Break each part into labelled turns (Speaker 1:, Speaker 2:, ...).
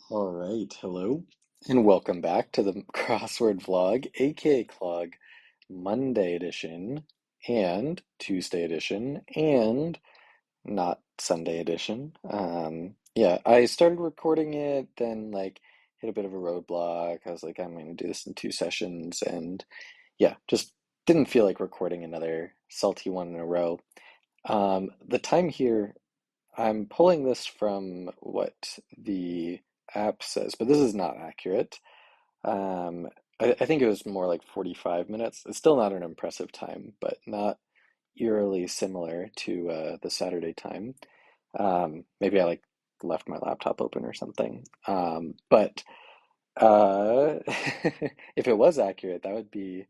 Speaker 1: All right, hello, and welcome back to the Crossword Vlog, aka Clog, Monday edition, and Tuesday edition, and not Sunday edition. Yeah, I started recording it, then hit a bit of a roadblock. I was like, I'm going to do this in two sessions, and yeah, just didn't feel like recording another salty one in a row. The time here, I'm pulling this from what the app says, but this is not accurate. Um, I think it was more like 45 minutes. It's still not an impressive time, but not eerily similar to the Saturday time. Maybe I left my laptop open or something. But if it was accurate, that would be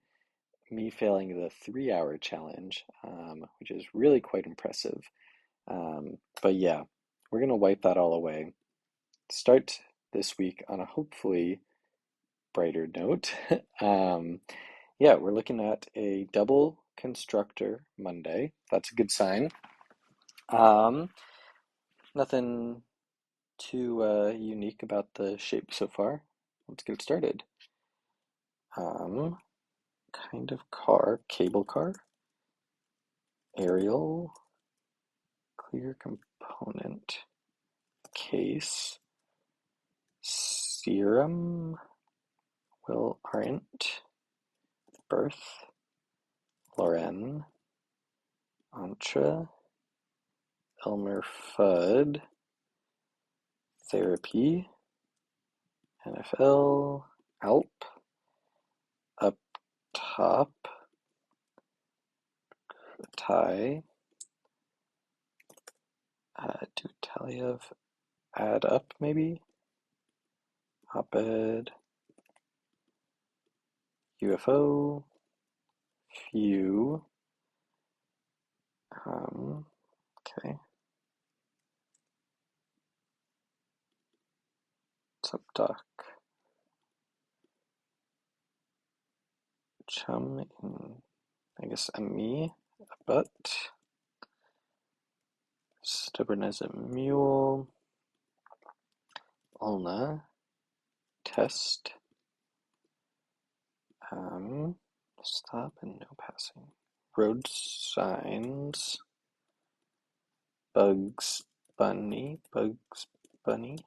Speaker 1: me failing the 3 hour challenge, which is really quite impressive. But yeah, we're gonna wipe that all away. Start this week on a hopefully brighter note. Um, yeah, we're looking at a double constructor Monday. That's a good sign. Um, Nothing too unique about the shape so far. Let's get started. Um, Kind of car, cable car, aerial, clear component, case, serum, will aren't, birth, Loren, Antra, Elmer Fudd, Therapy, NFL, Alp, Up Top, Tie, Tutaliev, Add Up maybe, Op-Ed, UFO, Few, okay, Subdoc, Chum in, I guess, a me, a butt, Stubborn as a mule, Ulna, Test, stop and no passing. Road signs. Bugs Bugs Bunny.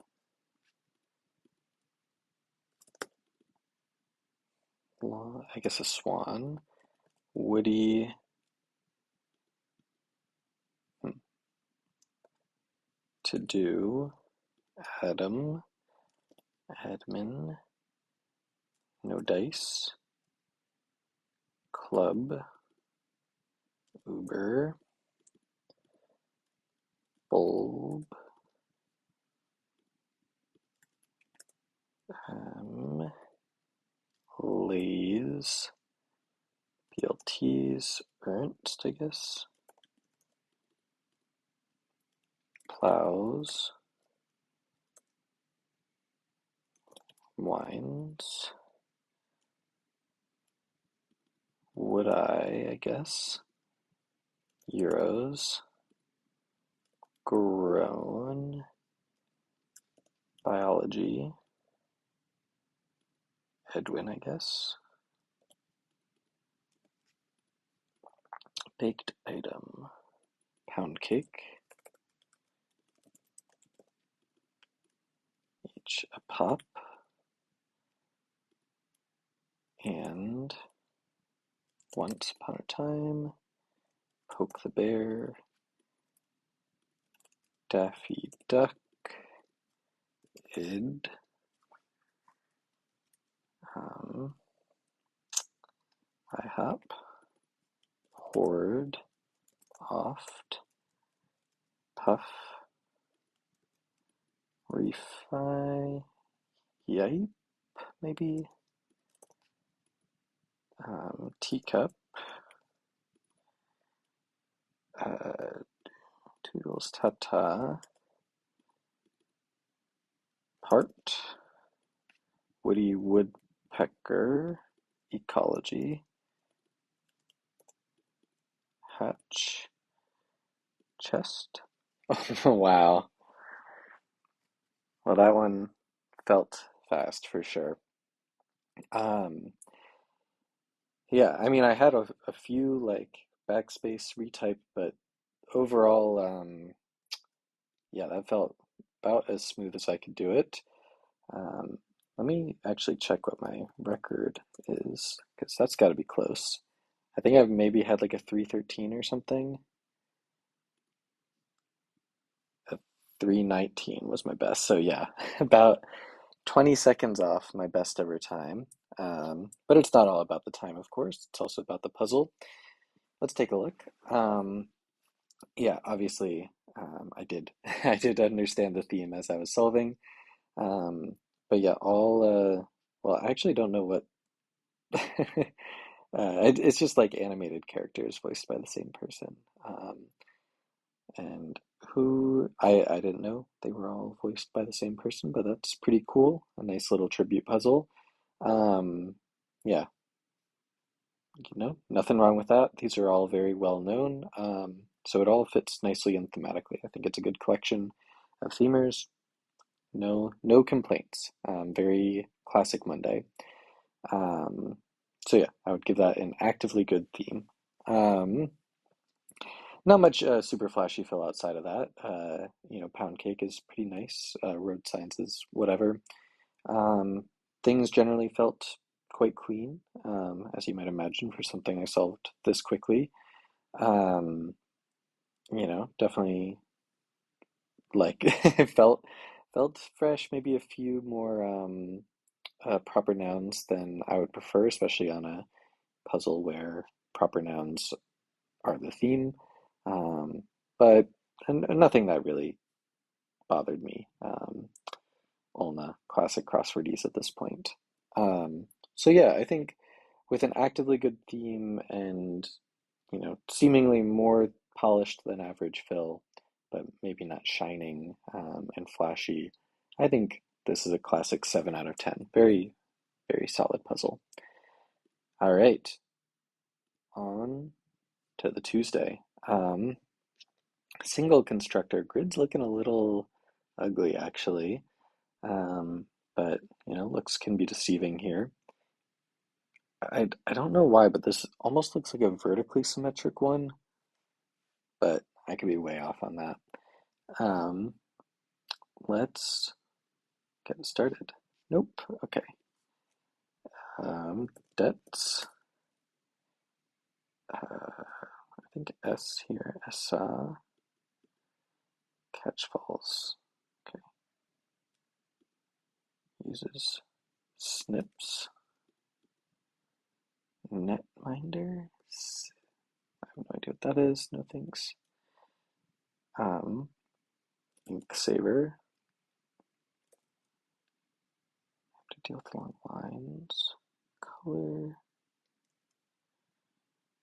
Speaker 1: I guess a swan. Woody. To do. Adam. Admin. No dice. Club. Uber. Bulb. Lays. PLTs. Ernst, I guess. Plows. Wines. Would I guess. Euros. Grown. Biology. Edwin, I guess. Baked item. Pound cake. Each a pop. And once upon a time. Poke the bear. Daffy Duck. Id. IHOP. Horde. Oft. Puff. Refi. Yipe, maybe. Teacup. Toodles Tata. Part. Woody Woodpecker. Ecology. Hatch. Chest. Oh, wow. Well, that one felt fast for sure. Um, yeah, I mean, I had a few like backspace retype, but overall, yeah, that felt about as smooth as I could do it. Um, Let me actually check what my record is, because that's got to be close. I think I've maybe had like a 313 or something. A 319 was my best. So yeah, about 20 seconds off my best ever time. But it's not all about the time, of course. It's also about the puzzle. Let's take a look. Yeah, obviously, I did I did understand the theme as I was solving. Um, but yeah, well, I actually don't know what it's just like animated characters voiced by the same person. And who I didn't know they were all voiced by the same person, but that's pretty cool. A nice little tribute puzzle. Um, yeah, nothing wrong with that. These are all very well known. So it all fits nicely and thematically. I think it's a good collection of themers. No complaints. Very classic Monday. Um, so yeah, I would give that an actively good theme. Um, Not much super flashy fill outside of that. Pound cake is pretty nice. Road signs is whatever. Um, Things generally felt quite clean, as you might imagine, for something I solved this quickly. Um, Definitely like it felt fresh. Maybe a few more proper nouns than I would prefer, especially on a puzzle where proper nouns are the theme. Um, but and nothing that really bothered me on the classic crosswordies at this point. So yeah, I think with an actively good theme and seemingly more polished than average fill, but maybe not shining and flashy, I think this is a classic 7 out of 10. Very, very solid puzzle. All right, on to the Tuesday. Single constructor grid's looking a little ugly actually. Um, but looks can be deceiving here. I don't know why, but this almost looks like a vertically symmetric one, but I could be way off on that. Um, let's get started. Nope. Okay. Debts. I think S here. Catch falls. Okay. Uses snips. Netminder. I have no idea what that is. No thanks. Ink saver. Have to deal with long lines. Color.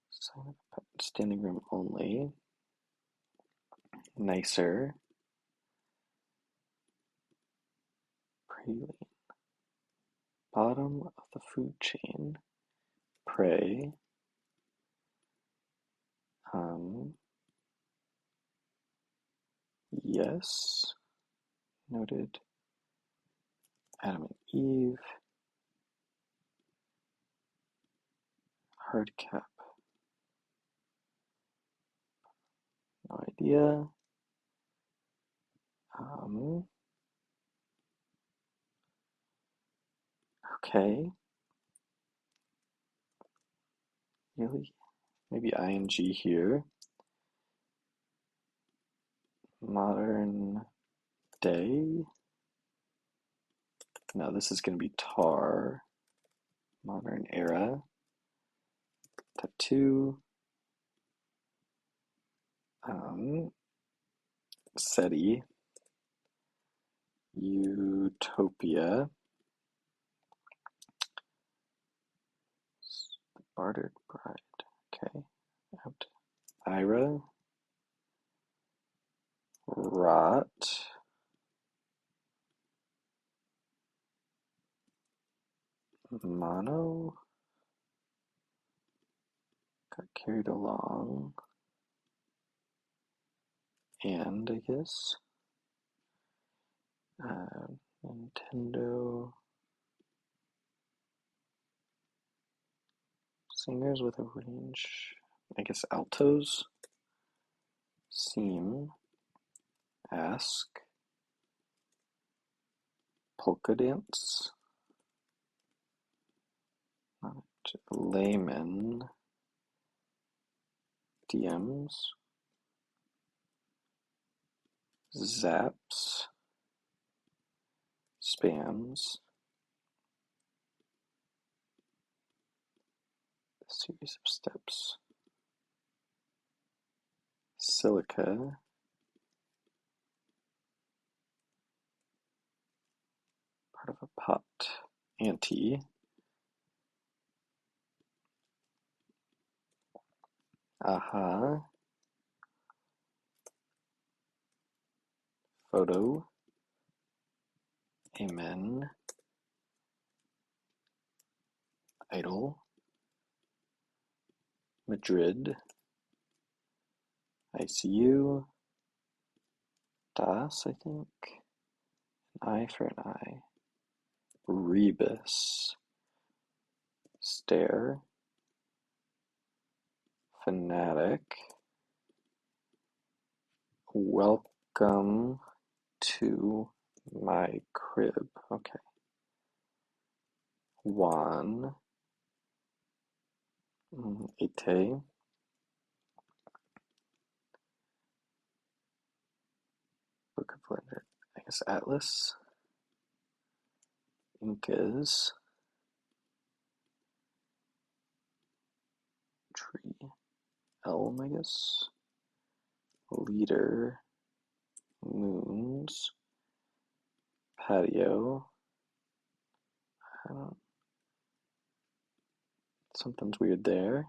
Speaker 1: Sign of standing room only. Nicer. Praline. Bottom of the food chain. Prey. Um, yes. Noted. Adam and Eve. Hard cap. No idea. Okay. Really? Maybe ing here. Modern day. No, this is going to be tar. Modern era. Tattoo. SETI. Utopia. Bartered bride. Okay. Out. Ira. Rot. Mono. Got carried along. And I guess. Nintendo. Singers with a range. I guess altos. Seem. Ask. Polka dance. Layman. DMs. Zaps. Spams. A series of steps. Silica. Part of a pot. Anti. Aha. Photo. Amen. Idol. Madrid. ICU. Das, I think. An eye for an eye. Rebus. Stare. Fanatic. Welcome to my crib. Okay. Juan. Ite. Book of Legend. I guess Atlas. Incas. Tree. Elm, I guess. Leader. Moons. Patio. I don't, something's weird there.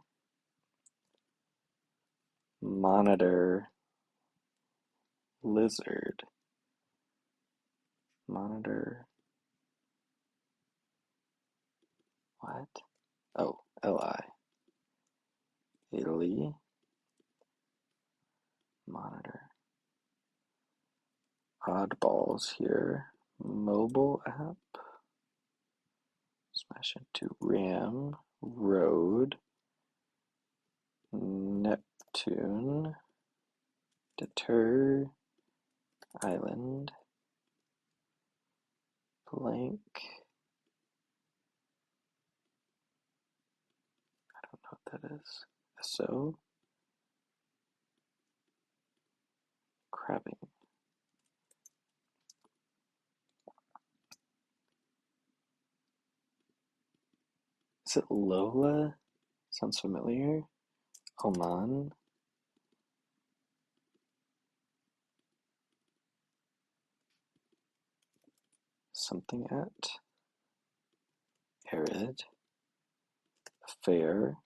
Speaker 1: Monitor. Lizard. Monitor. What? Oh, Li. Italy. Monitor. Oddballs here. Mobile app. Smash into RAM. Road. Neptune. Deter. Island. Blank. I don't know what that is. So. Crabbing. Is it Lola? Sounds familiar. Oman. Something at. Arid. Fair.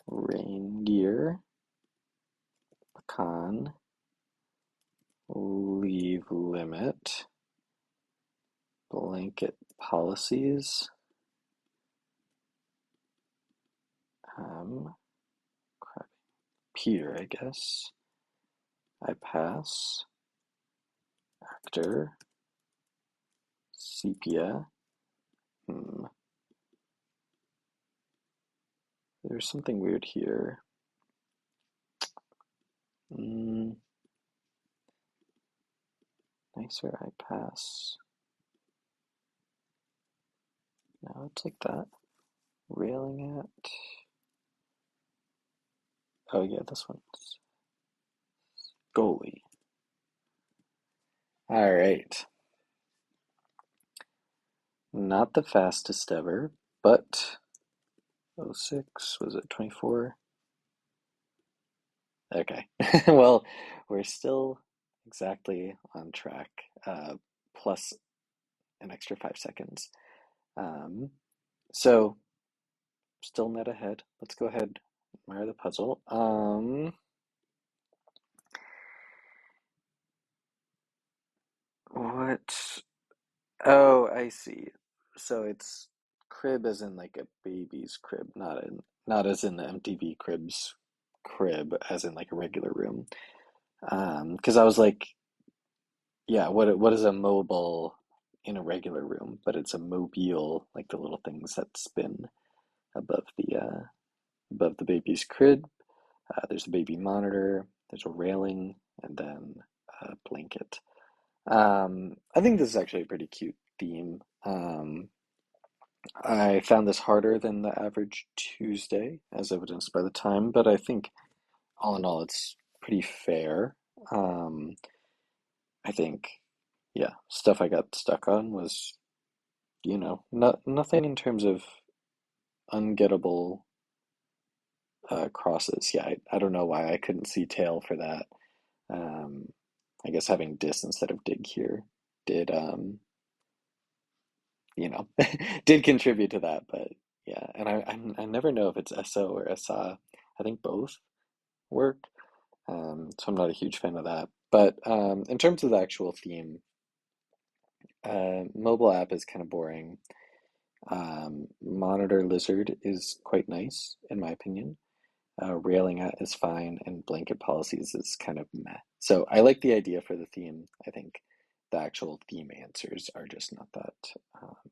Speaker 1: Reindeer. Pecan. Leave limit. Blanket policies. Peter, I guess. I pass. Actor. Sepia. There's something weird here. Nicer, I pass. No, it's like that. Railing at. Oh yeah, this one's goalie. All right. Not the fastest ever, but 06, was it 24? Okay. Well, we're still exactly on track, plus an extra 5 seconds. So still net ahead. Let's go ahead and admire the puzzle. What? Oh, I see. So it's crib as in like a baby's crib, not as in the MTV Cribs crib, as in like a regular room. Because I was like, yeah, what is a mobile in a regular room, but it's a mobile, like the little things that spin above the baby's crib. There's a baby monitor, there's a railing, and then a blanket. I think this is actually a pretty cute theme. I found this harder than the average Tuesday, as evidenced by the time, but I think all in all, it's pretty fair. Um, I think, yeah, stuff I got stuck on was, nothing in terms of ungettable crosses. Yeah, I don't know why I couldn't see tail for that. Um, I guess having dis instead of dig here did, did contribute to that. But yeah, and I never know if it's SO or SA. I think both work. So I'm not a huge fan of that. But in terms of the actual theme, mobile app is kind of boring. Monitor lizard is quite nice, in my opinion. Railing at is fine, and blanket policies is kind of meh. So I like the idea for the theme. I think the actual theme answers are just not that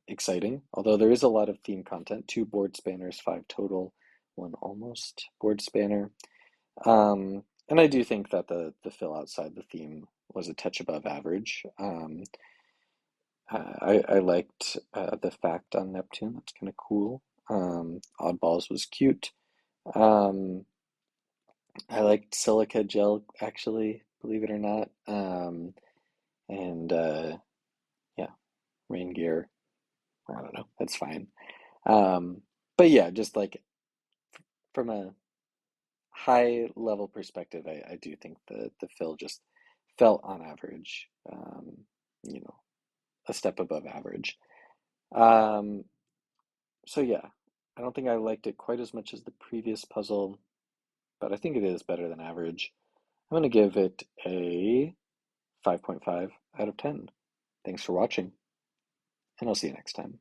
Speaker 1: exciting. Although there is a lot of theme content, 2 board spanners, 5 total, 1 almost board spanner. And I do think that the fill outside the theme was a touch above average. I liked the fact on Neptune. That's kind of cool. Oddballs was cute. Um, I liked silica gel, actually, believe it or not. And yeah, rain gear. I don't know. That's fine. Um, but yeah, just like from a high level perspective, I do think the fill just felt on average, you know, a step above average. Um, so yeah, I don't think I liked it quite as much as the previous puzzle, but I think it is better than average. I'm going to give it a 5.5 out of 10. Thanks for watching, and I'll see you next time.